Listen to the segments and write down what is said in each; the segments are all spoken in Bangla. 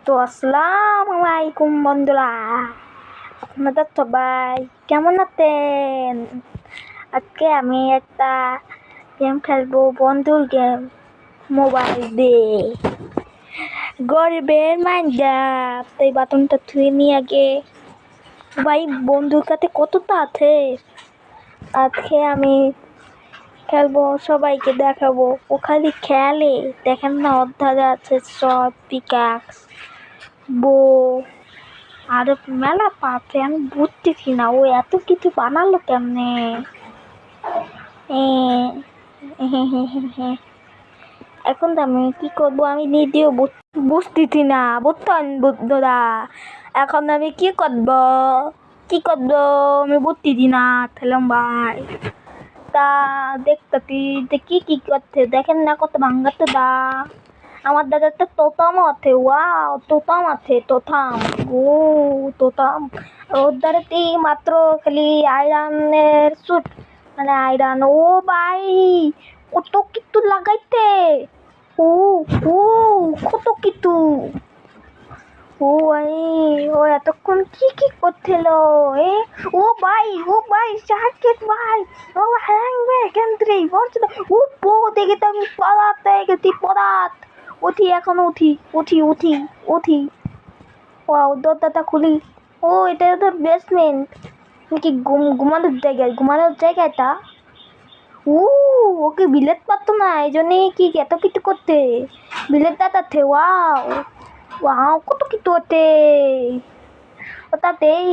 তো আসসালামু আলাইকুম বন্ধুরা, আপনাদের সবাই কেমন আছেন? আজকে আমি একটা গেম খেলবো, বন্ধুর গেম, মোবাইল দিয়ে। গরিবের মাইন্ডক্রাফট। এই বাটনটা ছুঁয়ে নিয়ে আগে ভাই, বন্ধুর কাছে কতটা আছে। আজকে আমি খেলবো, সবাইকে দেখাবো। ও খালি খেলে, দেখেন না, অর্ধারে আছে সব পিকাক্স, বো, আর মেলা পাচ্ছে। আমি বুঝতেছি না ও এত কিছু বানালো কেমনে। এখন তো আমি কি করবো, আমি নিজেও বুঝতেছি না, বুঝতেন বুদ্ধরা। এখন আমি কি করবো আমি বুঝতেছি না। খেলাম ভাই, তা দেখতেছি যে কি করছে, দেখেন না কত ভাঙ্গাতে দা। আমার দাদা একটা তোতাম আছে, ওয়াও, তোতাম আছে, তোতাম, ও তোতাম। ওর দ্বারাতে মাত্র খালি আয়রনের স্যুট, মানে আয়রন। ও ভাই, কত কিছু লাগাইতে, ও ও কত কিছু। ও ভাই, ও এতক্ষণ কি করছিল এ? ও ভাই সার্কিট ভাই, ও হ্যাংবে কেন্দ্রে বলছিল। ও বো, দেখে তো আমি পড়াতে গেছি, উঠি, এখন উঠি। ওয়াও, দরজাটা খুলি। ও, এটা তো বেসমেন্ট, কি ঘুমানোর জায়গাটা। ও, ওকে বিলেত পারতো না, এই জন্যে কি এত কিছু করতে বিলেত দাঁড়াচ্ছে। ওয়াও কত কিছু হতে, ওটাতেই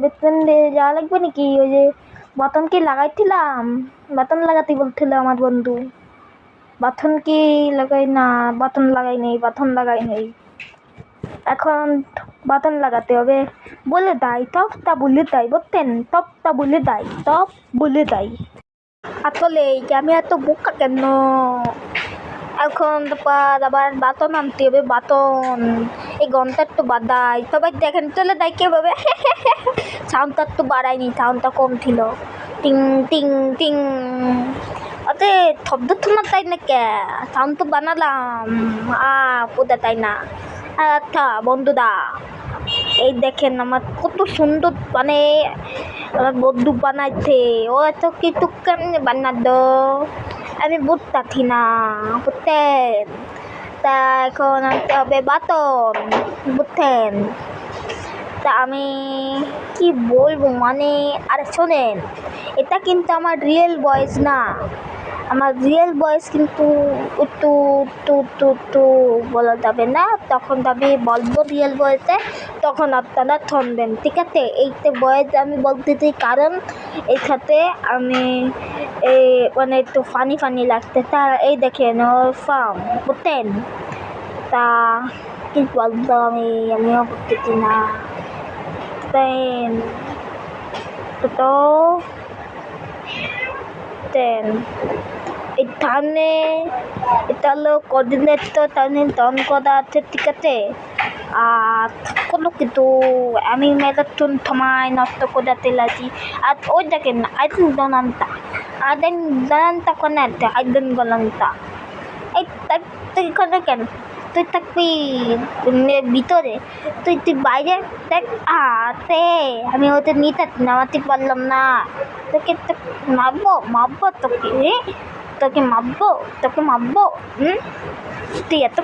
বেসমেন্টে যাওয়া লাগবে নাকি? ওই যে বাটন কি লাগাইছিলাম, বাটন লাগাতে বলছিল আমার বন্ধু। বাটন কি লাগাই না, বাটন লাগাই নেই। এখন বাটন লাগাতে হবে, বলে দেয়, সবটা বলে দেয়। আসলে আমি এত বোকা কেন? এখন আবার বাটন আনতে হবে, বাটন। এই ঘন্টা একটু বাদাই, সবাই দেখেন, চলে দেয় কেভাবে। সাউন্ডটা একটু বাড়ায়নি, সাউন্ডটা কম ছিল। টিং টিং টিং, অতে শব্দ শোনা তাই না কে? সাউন্ড তো বানালাম, পোদা তাই না। আচ্ছা বন্ধুদা, এই দেখেন আমার কত সুন্দর, মানে আমার বন্ধু বানাইছে। ও এত কিছু কেমনে বানাতো আমি বুঝতেছি না, বুঝতেন? তা এখন আনতে হবে বাটন, বুঝতেন? তা আমি কি বলবো, মানে আরে শোনেন, এটা কিন্তু আমার রিয়েল ভয়েস না। আমার রিয়েল ভয়েস কিন্তু একটু বলা যাবে না, তখন তবে বলবো রিয়েল ভয়েসে, তখন আপনারা শুনবেন, ঠিক আছে? এইতে ভয়েস আমি বলতেছি, কারণ এই সাথে আমি এই মানে একটু ফানি লাগতে। তা এই দেখেন ওর ফার্ম, বুঝতেন? তা কি বলবো আমিও বুঝতেছি না। তো এখানে এটা হলো কোঅর্ডিনেটর, তাহলে ডন করা আছে, ঠিক আছে? আর কোনো কিছু আমি মেলাটুন সময় নষ্ট করতে লাগি। আর ওই দেখেন আইডেন দনান্তা কোন আছে, আইডেন গলান্তা। এই তুই এখানে কেন? তুই থাকবি ভিতরে, তুই বাইরে দেখ। আমি ওদের নিতে নামাতে পারলাম না, তোকে মারবো তোকে মারবো। তুই এত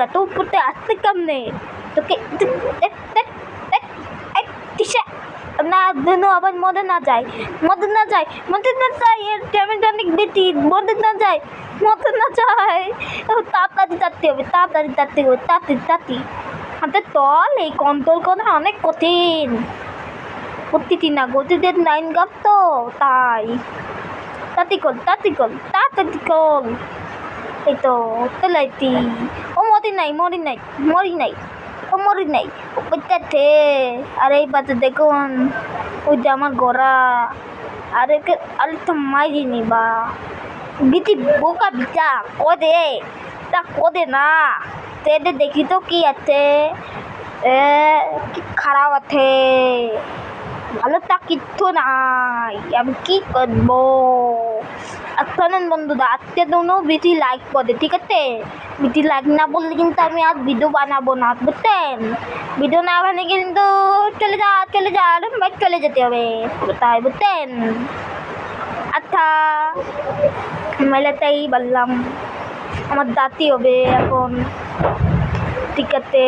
এত উপরতে আসতে কেমনে? তোকে না যেন আবার মদে না যায়, এর ড্যামেজ অনেক বেশি, মদে না যায়। তাড়াতাড়ি হাতে তল, এই কন্ট্রোল করা অনেক কঠিন। প্রতিটি না গতিদের 9 গাপ তো, তাই তাড়াতাড়ি কল। এই তো চলাইতি। ও মরি নাই, ও বুঝতে। আর এই বাজে দেখুন, ওই যে আমার গোড়া, আরে তো মাইরিনি বা বিটি বোকা বিটা কদে না। তেদের দেখি তো কি আছে, কি খারাপ আছে, ভালো তা কিচ্ছু নাই। আমি কি করবো? শোনেন বন্ধুরা, আজকে দুনো বেশি লাইক করে, ঠিক আছে? বেশি লাইক না বললে কিন্তু আমি আর ভিডিও বানাবো না, বুঝছেন? ভিডিও না বানালে কিন্তু চলে যা ভাই, চলে যেতে হবে কোথায়, বুঝছেন? আচ্ছা, মেলাটাই বললাম, আমার দাঁতই হবে এখন, ঠিক আছে?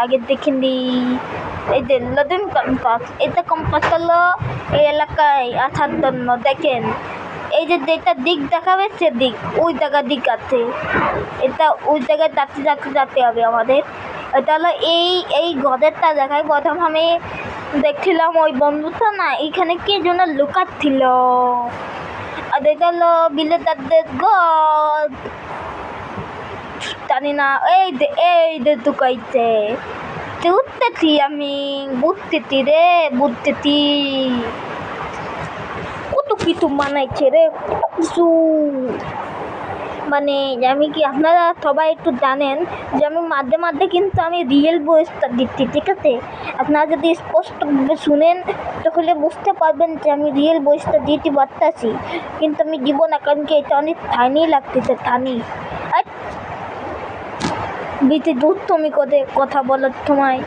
আগে দেখে নিই। এই যে লদুন কম্পাস, এটা কম্পাস হলো এই এলাকায় আসার জন্য। দেখেন, এই যে যেটা দিক দেখাবে সে দিক, ওই জায়গার দিক আছে, এটা ওই জায়গায় যাতে হবে আমাদের। এটা হলো এই ঘরেরটা দেখায়। প্রথম আমি দেখছিলাম ওই বন্ধুটা না এইখানে কি যেন লুকাচ্ছিল, আর এটা হলো বিলেতাদের ঘর, জানি না। এই যে টুকাইছে, বুঝতেছি আমি, বুঝতেছি রে, বুঝতেছি। কত কিছু বানাইছে রে, কিছু মানে আমি কি, আপনারা সবাই একটু জানেন যে আমি মাঝে মাঝে কিন্তু আমি রিয়েল ভয়েসটা দিচ্ছি, ঠিক আছে? আপনারা যদি স্পষ্টভাবে শুনেন তাহলে বুঝতে পারবেন যে আমি রিয়েল ভয়েসটা দিতে পারতেছি, কিন্তু আমি দিব না, কারণ কি এটা অনেক ফানি লাগতেছে, ফানি। বিতে দূর তুমি কথা বলার সময়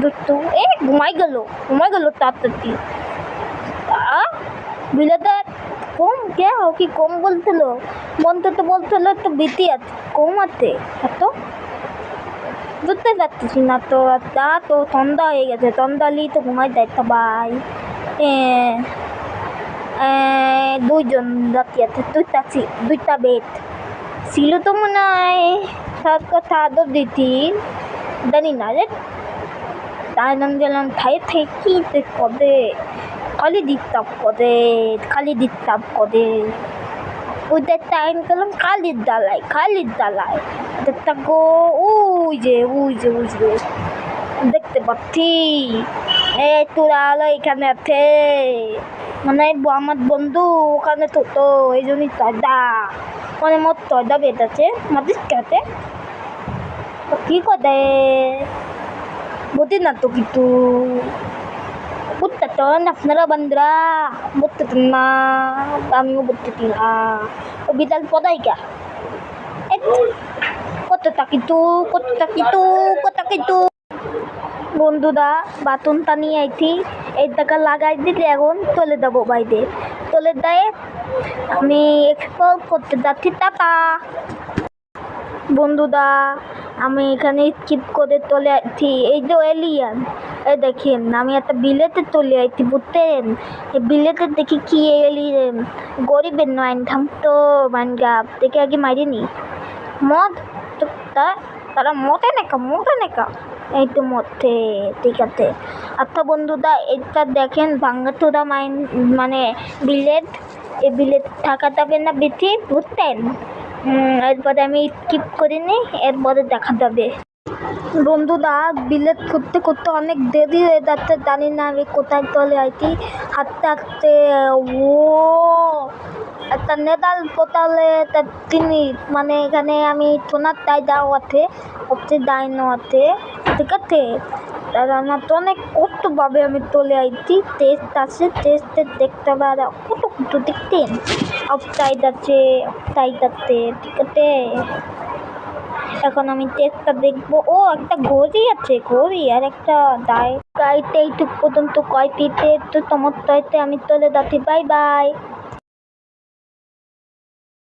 দুটো ঘুমাই গেল তাড়াতাড়ি। বিলাদার কম কে हो কি কম বলছিল, বলছিল তো বিতি আছে, কম আছে এত বুঝতে পারতেছি না তো। তো সন্ধ্যা হয়ে গেছে, সন্ধ্যালেই তো ঘুমাই যায় সবাই। দুইজন রাতি আছে, দুইটা বেড ছিল তো মনে হয়, সাত কথা আদর দিতি, জানি না রে। তাই নাম গেলাম থেকে কি কবে খালি ডিস্টার্ব করে ওইটার টাইম গেলাম খালির দালায় দেখতে গো, ওই যে দেখতে পাচ্ছি। তোরা হলো এখানে আছে, মানে আমার বন্ধু ওখানে তো এই জন্যই তয়দা, মানে মোট তয়দা বেদ আছে মাতিস কাছে কি করে বুঝি না তো কিছু, বুঝতেছেন আপনারা বন্ধুরা? বুঝতেছেন না, আমিও বুঝতেছি না। ও বিড়াল পদাই কা কত তাকিতু বন্ধুরা, বাতনটা নিয়ে আইছি, এই টাকা লাগাই দিলে এখন চলে যাবো বাইরে, চলে যায় আমি এক্সপ্লোর করতে যাচ্ছি, টাটা। বন্ধুরা, আমি এখানে স্কিপ করে চলে আসছি, এই যে এলিয়ান, এই দেখেন আমি একটা বিলেতে চলে আসছি, বুঝতেন? এই বিলেতে দেখি কি এলিয়েন, গরিবের নয় থামতো মানগাপ দেখে আগে মারিনি মদ তো, তারা মতে নেকা এই তো মতে, ঠিক আছে। আচ্ছা বন্ধুরা, এটা দেখেন ভাঙ্গাচোরা মানে বিলেট, এই বিলেট থাকা যাবে না বেশি, বুঝতেন? এরপরে আমি স্কিপ করিনি, এরপরে দেখা যাবে। বন্ধুরা, বিলেট করতে অনেক দেরি হয়ে যাচ্ছে, জানি না আমি কোথায় চলে আসছি হাঁটতে। ও একটা নেদাল পোতালে একটা জিনিস, মানে এখানে আমি সোনার তাই যাওয়া আছে, সবচেয়ে ডাইনো আছে, ঠিক আছে? আর আমার তো অনেক কষ্টভাবে আমি চলে আসছি, টেস্ট আছে, টেস্টে দেখতে পারে কত কিছু দেখতেন, আউটসাইড আছে, ঠিক আছে? এখন আমি টেস্টটা দেখবো। ও একটা ঘড়ি আছে, ঘড়ি আর একটা গাইতে এইটুক পর্যন্ত কয়টিতে তো চমৎকারতে আমি চলে যাচ্ছি, বাই বাই।